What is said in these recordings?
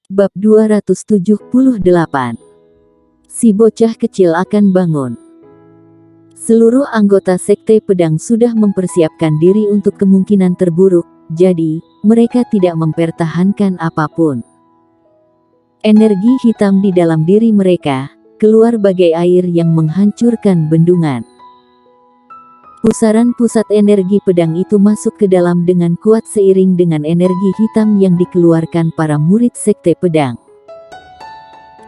Bab 278. Si bocah kecil akan bangun. Seluruh anggota Sekte Pedang sudah mempersiapkan diri untuk kemungkinan terburuk, jadi mereka tidak mempertahankan apapun. Energi hitam di dalam diri mereka keluar bagai air yang menghancurkan bendungan. Pusaran pusat energi pedang itu masuk ke dalam dengan kuat seiring dengan energi hitam yang dikeluarkan para murid Sekte Pedang.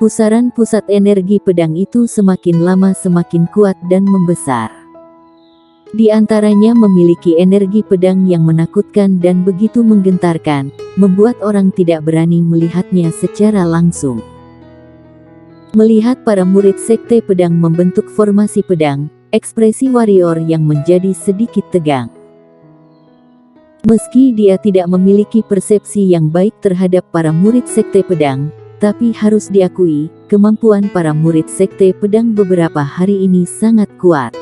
Pusaran pusat energi pedang itu semakin lama semakin kuat dan membesar. Di antaranya memiliki energi pedang yang menakutkan dan begitu menggentarkan, membuat orang tidak berani melihatnya secara langsung. Melihat para murid Sekte Pedang membentuk formasi pedang, ekspresi warrior yang menjadi sedikit tegang. Meski dia tidak memiliki persepsi yang baik terhadap para murid Sekte Pedang, tapi harus diakui, kemampuan para murid Sekte Pedang beberapa hari ini sangat kuat.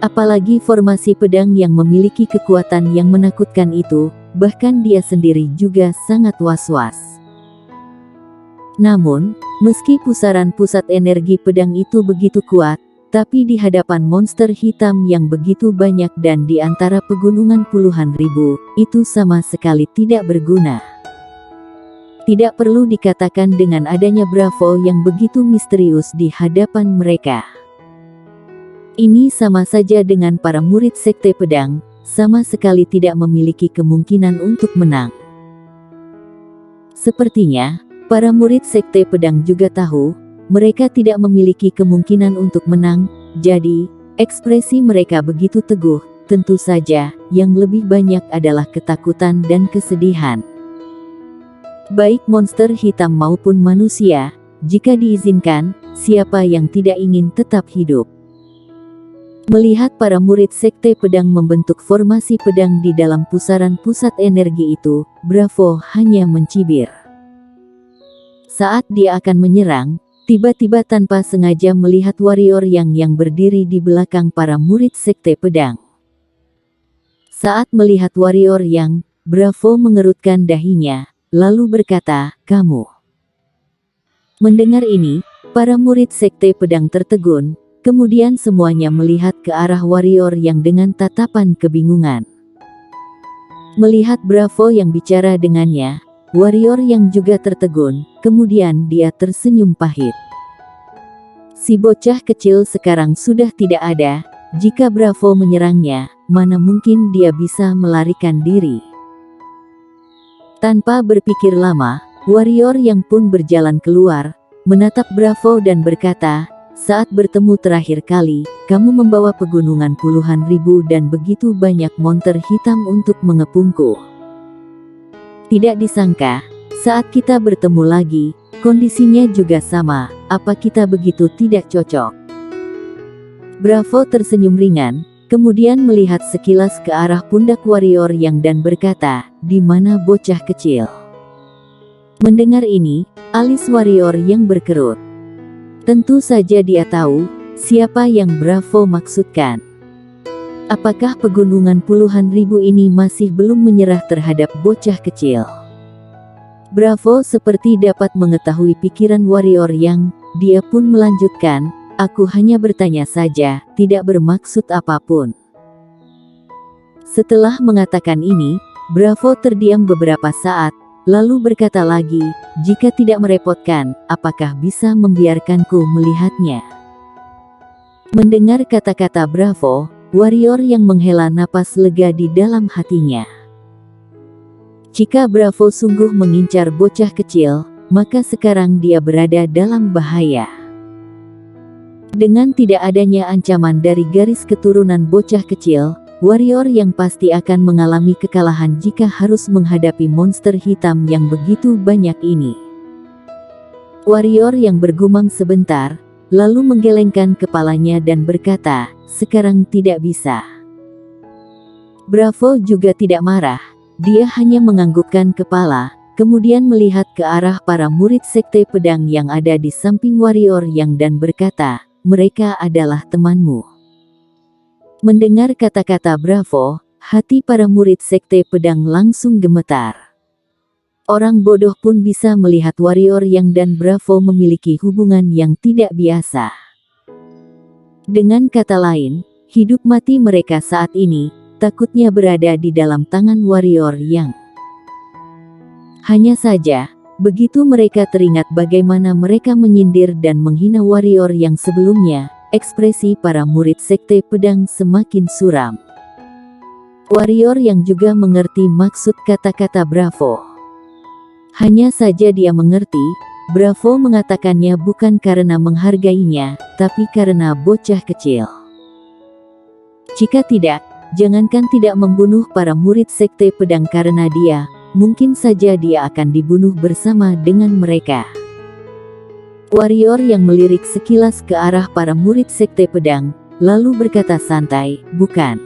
Apalagi formasi pedang yang memiliki kekuatan yang menakutkan itu, bahkan dia sendiri juga sangat was-was. Namun, meski pusaran pusat energi pedang itu begitu kuat, tapi di hadapan monster hitam yang begitu banyak dan di antara pegunungan puluhan ribu, itu sama sekali tidak berguna. Tidak perlu dikatakan dengan adanya Bravo yang begitu misterius di hadapan mereka. Ini sama saja dengan para murid Sekte Pedang, sama sekali tidak memiliki kemungkinan untuk menang. Sepertinya, para murid Sekte Pedang juga tahu, mereka tidak memiliki kemungkinan untuk menang, jadi, ekspresi mereka begitu teguh, tentu saja, yang lebih banyak adalah ketakutan dan kesedihan. Baik monster hitam maupun manusia, jika diizinkan, siapa yang tidak ingin tetap hidup? Melihat para murid Sekte Pedang membentuk formasi pedang di dalam pusaran pusat energi itu, Bravo hanya mencibir. Saat dia akan menyerang, tiba-tiba tanpa sengaja melihat warrior yang berdiri di belakang para murid Sekte Pedang. Saat melihat warrior yang, Bravo mengerutkan dahinya, lalu berkata, "Kamu." Mendengar ini, para murid Sekte Pedang tertegun, kemudian semuanya melihat ke arah warrior yang dengan tatapan kebingungan. Melihat Bravo yang bicara dengannya, warrior yang juga tertegun, kemudian dia tersenyum pahit. Si bocah kecil sekarang sudah tidak ada, jika Bravo menyerangnya, mana mungkin dia bisa melarikan diri. Tanpa berpikir lama, warrior yang pun berjalan keluar, menatap Bravo dan berkata, "Saat bertemu terakhir kali, kamu membawa pegunungan puluhan ribu dan begitu banyak monster hitam untuk mengepungku. Tidak disangka, saat kita bertemu lagi, kondisinya juga sama, apa kita begitu tidak cocok?" Bravo tersenyum ringan, kemudian melihat sekilas ke arah pundak warrior yang dan berkata, "Di mana bocah kecil?" Mendengar ini, alis warrior yang berkerut. Tentu saja dia tahu, siapa yang Bravo maksudkan. Apakah pegunungan puluhan ribu ini masih belum menyerah terhadap bocah kecil? Bravo seperti dapat mengetahui pikiran warrior yang, dia pun melanjutkan, "Aku hanya bertanya saja, tidak bermaksud apapun." Setelah mengatakan ini, Bravo terdiam beberapa saat, lalu berkata lagi, "Jika tidak merepotkan, apakah bisa membiarkanku melihatnya?" Mendengar kata-kata Bravo, warrior yang menghela napas lega di dalam hatinya. Jika Bravo sungguh mengincar bocah kecil, maka sekarang dia berada dalam bahaya. Dengan tidak adanya ancaman dari garis keturunan bocah kecil, warrior yang pasti akan mengalami kekalahan jika harus menghadapi monster hitam yang begitu banyak ini. Warrior yang bergumam sebentar, lalu menggelengkan kepalanya dan berkata, "Sekarang tidak bisa." Bravo juga tidak marah, dia hanya menganggukkan kepala, kemudian melihat ke arah para murid Sekte Pedang yang ada di samping warrior yang dan berkata, "Mereka adalah temanmu." Mendengar kata-kata Bravo, hati para murid Sekte Pedang langsung gemetar. Orang bodoh pun bisa melihat warrior Yang dan Bravo memiliki hubungan yang tidak biasa. Dengan kata lain, hidup mati mereka saat ini, takutnya berada di dalam tangan warrior Yang. Hanya saja, begitu mereka teringat bagaimana mereka menyindir dan menghina warrior Yang sebelumnya, ekspresi para murid Sekte Pedang semakin suram. Warrior Yang juga mengerti maksud kata-kata Bravo. Hanya saja dia mengerti, Bravo mengatakannya bukan karena menghargainya, tapi karena bocah kecil. Jika tidak, jangankan tidak membunuh para murid Sekte Pedang karena dia, mungkin saja dia akan dibunuh bersama dengan mereka. Warrior Yang melirik sekilas ke arah para murid Sekte Pedang, lalu berkata santai, "Bukan.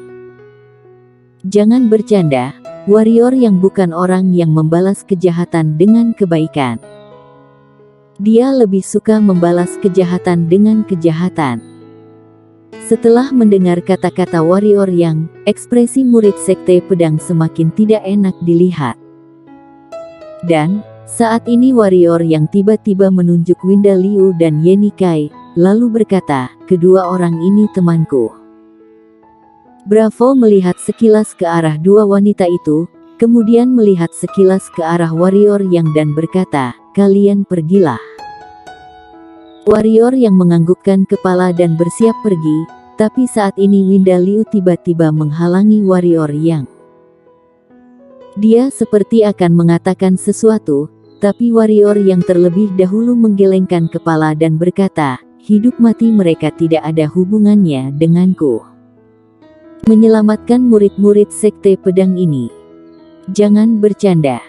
Jangan bercanda, warrior Yang bukan orang yang membalas kejahatan dengan kebaikan. Dia lebih suka membalas kejahatan dengan kejahatan." Setelah mendengar kata-kata warrior Yang, ekspresi murid Sekte Pedang semakin tidak enak dilihat. Dan, saat ini warrior Yang tiba-tiba menunjuk Winda Liu dan Ye Nikai, lalu berkata, "Kedua orang ini temanku." Bravo melihat sekilas ke arah dua wanita itu, kemudian melihat sekilas ke arah warrior Yang dan berkata, "Kalian pergilah." Warrior Yang menganggukkan kepala dan bersiap pergi, tapi saat ini Winda Liu tiba-tiba menghalangi warrior Yang. Dia seperti akan mengatakan sesuatu, tapi warrior Yang terlebih dahulu menggelengkan kepala dan berkata, "Hidup mati mereka tidak ada hubungannya denganku. Menyelamatkan murid-murid Sekte Pedang ini. Jangan bercanda."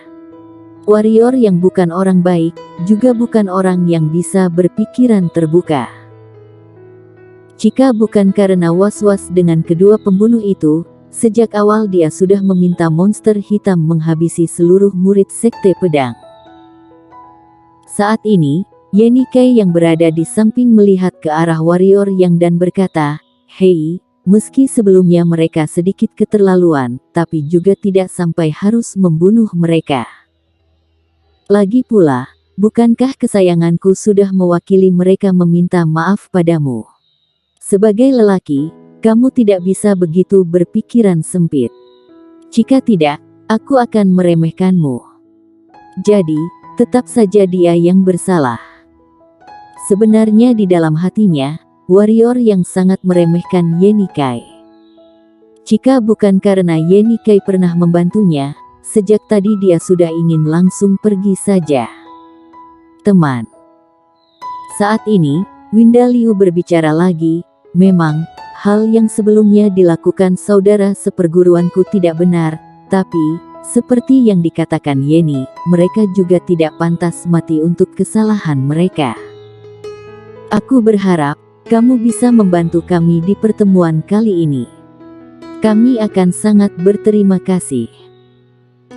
Warrior Yang bukan orang baik, juga bukan orang yang bisa berpikiran terbuka. Jika bukan karena was-was dengan kedua pembunuh itu, sejak awal dia sudah meminta monster hitam menghabisi seluruh murid Sekte Pedang. Saat ini, Ye Nikai yang berada di samping melihat ke arah warrior Yang dan berkata, "Hei, meski sebelumnya mereka sedikit keterlaluan, tapi juga tidak sampai harus membunuh mereka. Lagi pula, bukankah kesayanganku sudah mewakili mereka meminta maaf padamu? Sebagai lelaki, kamu tidak bisa begitu berpikiran sempit. Jika tidak, aku akan meremehkanmu. Jadi, tetap saja dia yang bersalah." Sebenarnya di dalam hatinya, warrior Yang sangat meremehkan Ye Nikai. Jika bukan karena Ye Nikai pernah membantunya, sejak tadi dia sudah ingin langsung pergi saja. "Teman." Saat ini, Winda Liu berbicara lagi, "Memang, hal yang sebelumnya dilakukan saudara seperguruanku tidak benar, tapi, seperti yang dikatakan Yeni, mereka juga tidak pantas mati untuk kesalahan mereka. Aku berharap, kamu bisa membantu kami di pertemuan kali ini. Kami akan sangat berterima kasih."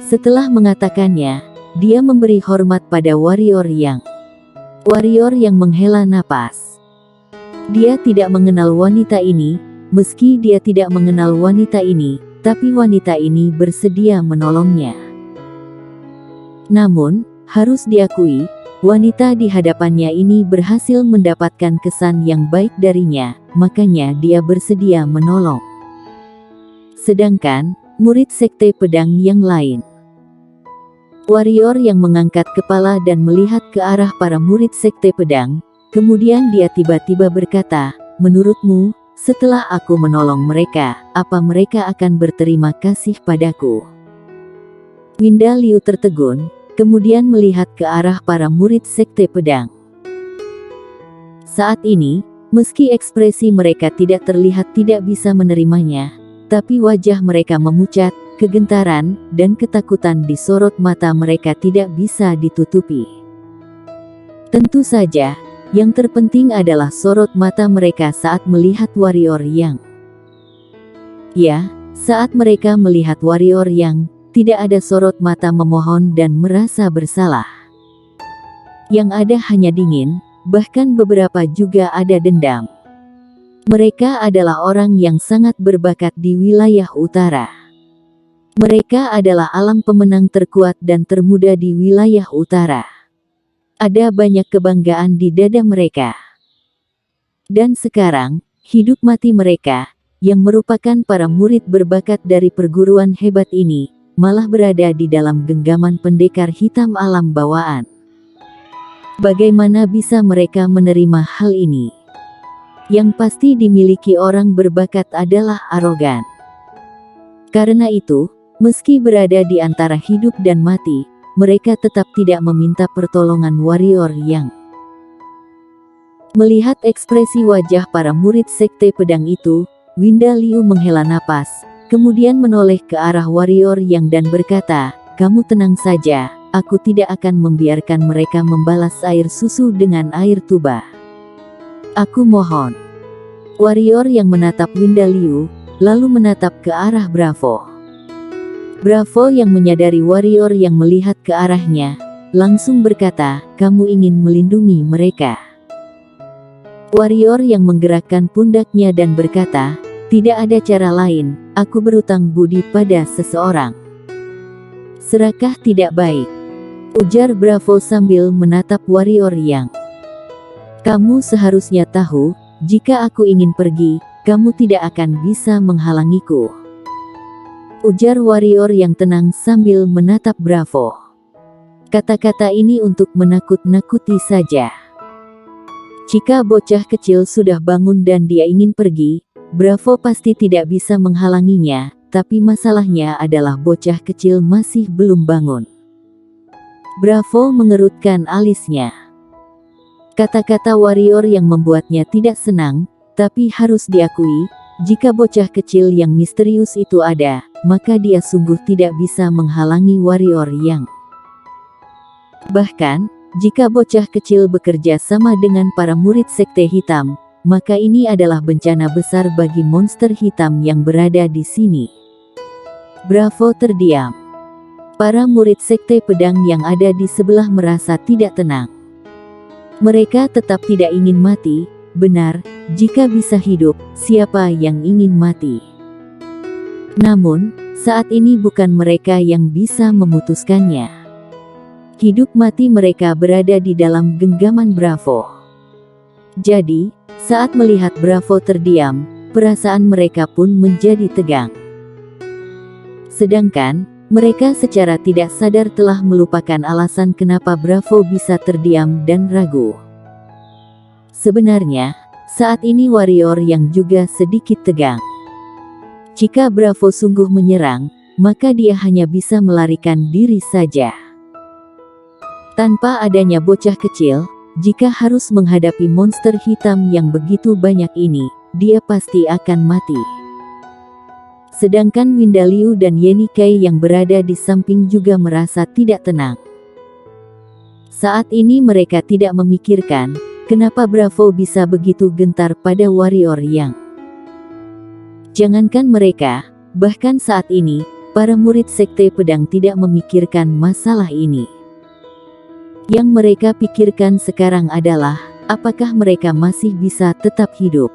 Setelah mengatakannya, dia memberi hormat pada warrior Yang. Warrior Yang menghela napas. Dia tidak mengenal wanita ini, meski dia tidak mengenal wanita ini, tapi wanita ini bersedia menolongnya. Namun, harus diakui, wanita di hadapannya ini berhasil mendapatkan kesan yang baik darinya, makanya dia bersedia menolong. Sedangkan, murid Sekte Pedang yang lain. Warrior Yang mengangkat kepala dan melihat ke arah para murid Sekte Pedang. Kemudian dia tiba-tiba berkata, "Menurutmu, setelah aku menolong mereka, apa mereka akan berterima kasih padaku?" Winda Liu tertegun, kemudian melihat ke arah para murid Sekte Pedang. Saat ini, meski ekspresi mereka tidak terlihat tidak bisa menerimanya, tapi wajah mereka memucat, kegentaran, dan ketakutan di sorot mata mereka tidak bisa ditutupi. Tentu saja, yang terpenting adalah sorot mata mereka saat melihat warrior Yang. Ya, saat mereka melihat warrior Yang, tidak ada sorot mata memohon dan merasa bersalah. Yang ada hanya dingin, bahkan beberapa juga ada dendam. Mereka adalah orang yang sangat berbakat di wilayah utara. Mereka adalah alam pemenang terkuat dan termuda di wilayah utara. Ada banyak kebanggaan di dada mereka. Dan sekarang, hidup mati mereka, yang merupakan para murid berbakat dari perguruan hebat ini, malah berada di dalam genggaman pendekar hitam alam bawaan. Bagaimana bisa mereka menerima hal ini? Yang pasti dimiliki orang berbakat adalah arogan. Karena itu, meski berada di antara hidup dan mati, mereka tetap tidak meminta pertolongan warrior yang. Melihat ekspresi wajah para murid sekte pedang itu, Winda Liu menghela napas, kemudian menoleh ke arah warrior yang dan berkata, "Kamu tenang saja, aku tidak akan membiarkan mereka membalas air susu dengan air tuba. Aku mohon." Warrior yang menatap Winda Liu, lalu menatap ke arah Bravo. Bravo yang menyadari warrior yang melihat ke arahnya, langsung berkata, "Kamu ingin melindungi mereka." Warrior yang menggerakkan pundaknya dan berkata, "Tidak ada cara lain, aku berutang budi pada seseorang." "Serakah tidak baik," ujar Bravo sambil menatap warrior yang. "Kamu seharusnya tahu, jika aku ingin pergi, kamu tidak akan bisa menghalangiku," ujar warrior yang tenang sambil menatap Bravo. Kata-kata ini untuk menakut-nakuti saja. Jika bocah kecil sudah bangun dan dia ingin pergi, Bravo pasti tidak bisa menghalanginya, tapi masalahnya adalah bocah kecil masih belum bangun. Bravo mengerutkan alisnya. Kata-kata warrior yang membuatnya tidak senang, tapi harus diakui, jika bocah kecil yang misterius itu ada, maka dia sungguh tidak bisa menghalangi warrior yang. Bahkan, jika bocah kecil bekerja sama dengan para murid sekte hitam, maka ini adalah bencana besar bagi monster hitam yang berada di sini. Bravo terdiam. Para murid sekte pedang yang ada di sebelah merasa tidak tenang. Mereka tetap tidak ingin mati, benar, jika bisa hidup, siapa yang ingin mati? Namun, saat ini bukan mereka yang bisa memutuskannya. Hidup mati mereka berada di dalam genggaman Bravo. Jadi, saat melihat Bravo terdiam, perasaan mereka pun menjadi tegang. Sedangkan, mereka secara tidak sadar telah melupakan alasan kenapa Bravo bisa terdiam dan ragu. Sebenarnya, saat ini warrior yang juga sedikit tegang. Jika Bravo sungguh menyerang, maka dia hanya bisa melarikan diri saja. Tanpa adanya bocah kecil, jika harus menghadapi monster hitam yang begitu banyak ini, dia pasti akan mati. Sedangkan Winda Liu dan Yenny Kai yang berada di samping juga merasa tidak tenang. Saat ini mereka tidak memikirkan, kenapa Bravo bisa begitu gentar pada warrior yang. Jangankan mereka, bahkan saat ini, para murid sekte pedang tidak memikirkan masalah ini. Yang mereka pikirkan sekarang adalah, apakah mereka masih bisa tetap hidup.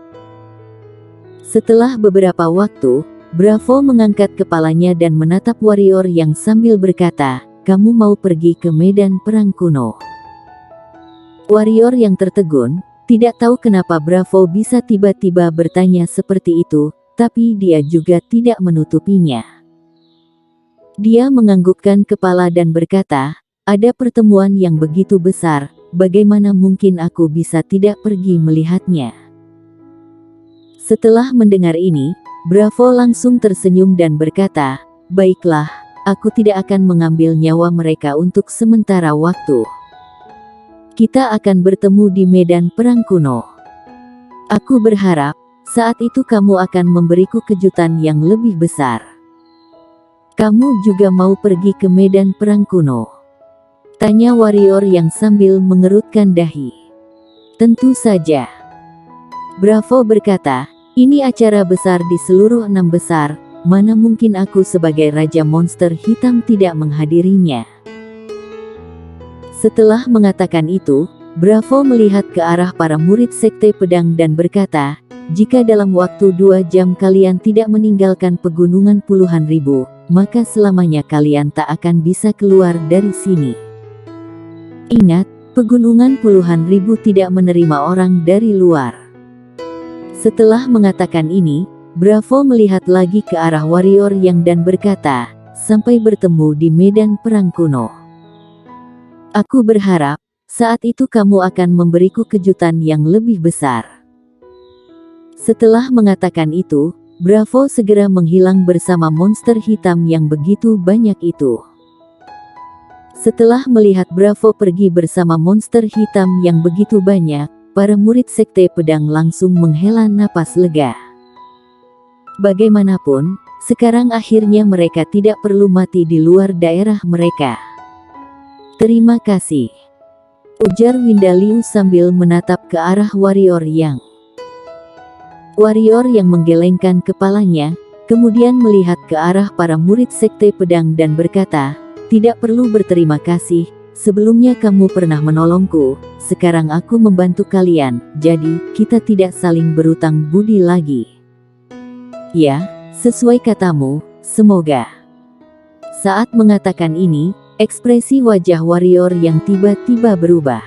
Setelah beberapa waktu, Bravo mengangkat kepalanya dan menatap warrior yang sambil berkata, "Kamu mau pergi ke medan perang kuno?" Warrior yang tertegun, tidak tahu kenapa Bravo bisa tiba-tiba bertanya seperti itu, tapi dia juga tidak menutupinya. Dia menganggukkan kepala dan berkata, "Ada pertemuan yang begitu besar, bagaimana mungkin aku bisa tidak pergi melihatnya?" Setelah mendengar ini, Bravo langsung tersenyum dan berkata, "Baiklah, aku tidak akan mengambil nyawa mereka untuk sementara waktu. Kita akan bertemu di medan perang kuno. Aku berharap, saat itu kamu akan memberiku kejutan yang lebih besar." "Kamu juga mau pergi ke medan perang kuno?" tanya warrior yang sambil mengerutkan dahi. "Tentu saja." Bravo berkata, "Ini acara besar di seluruh 6 besar, mana mungkin aku sebagai Raja Monster Hitam tidak menghadirinya." Setelah mengatakan itu, Bravo melihat ke arah para murid sekte pedang dan berkata, Jika dalam waktu 2 jam kalian tidak meninggalkan pegunungan puluhan ribu, maka selamanya kalian tak akan bisa keluar dari sini. Ingat, pegunungan puluhan ribu tidak menerima orang dari luar. Setelah mengatakan ini, Bravo melihat lagi ke arah warrior yang dan berkata, sampai bertemu di medan perang kuno. Aku berharap, saat itu kamu akan memberiku kejutan yang lebih besar. Setelah mengatakan itu, Bravo segera menghilang bersama monster hitam yang begitu banyak itu. Setelah melihat Bravo pergi bersama monster hitam yang begitu banyak, para murid Sekte Pedang langsung menghela napas lega. Bagaimanapun, sekarang akhirnya mereka tidak perlu mati di luar daerah mereka. Terima kasih, ujar Windaliu sambil menatap ke arah warrior yang menggelengkan kepalanya, kemudian melihat ke arah para murid Sekte Pedang dan berkata, tidak perlu berterima kasih, sebelumnya kamu pernah menolongku, sekarang aku membantu kalian, jadi kita tidak saling berutang budi lagi. Ya, sesuai katamu, semoga. Saat mengatakan ini, ekspresi wajah warrior yang tiba-tiba berubah.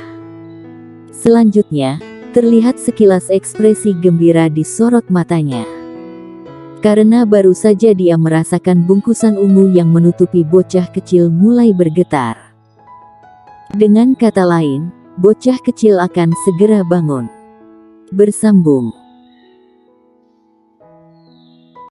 Selanjutnya, terlihat sekilas ekspresi gembira di sorot matanya. Karena baru saja dia merasakan bungkusan ungu yang menutupi bocah kecil mulai bergetar. Dengan kata lain, bocah kecil akan segera bangun. Bersambung.